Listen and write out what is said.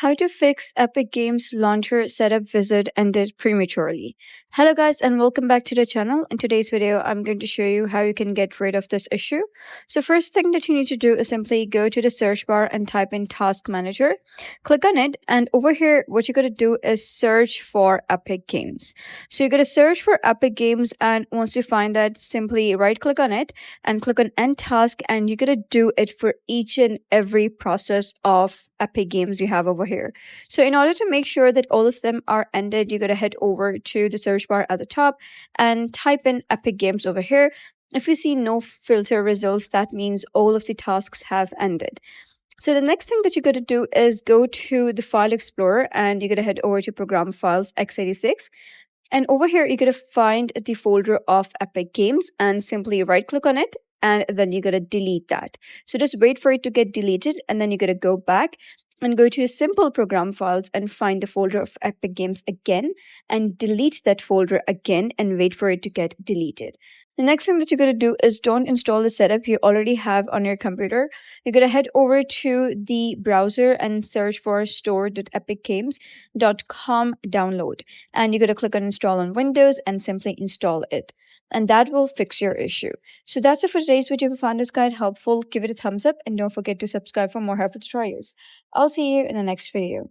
How to fix Epic Games launcher setup wizard ended prematurely. Hello guys and welcome back to the channel. In today's video, I'm going to show you how you can get rid of this issue. So first thing that you need to do is simply go to the search bar and type in Task Manager. Click on it, and over here what you're going to do is search for Epic Games. So you're going to search for Epic Games, and once you find that, simply right click on it and click on End Task, and you're going to do it for each and every process of Epic Games you have over here. So in order to make sure that all of them are ended, you're going to head over to the search bar at the top and type in Epic Games over here. If you see no filter results, that means all of the tasks have ended. So the next thing that you're going to do is go to the File Explorer, and you're going to head over to Program Files x86. And over here, you're going to find the folder of Epic Games and simply right click on it, and then you're going to delete that. So just wait for it to get deleted, and then you're going to go back and go to your simple program files and find the folder of Epic Games again and delete that folder again and wait for it to get deleted. The next thing that you're going to do is don't install the setup you already have on your computer. You're going to head over to the browser and search for store.epicgames.com download. And you're going to click on install on Windows and simply install it. And that will fix your issue. So that's it for today's video. If you found this guide helpful, give it a thumbs up and don't forget to subscribe for more helpful tutorials. I'll see you in the next video.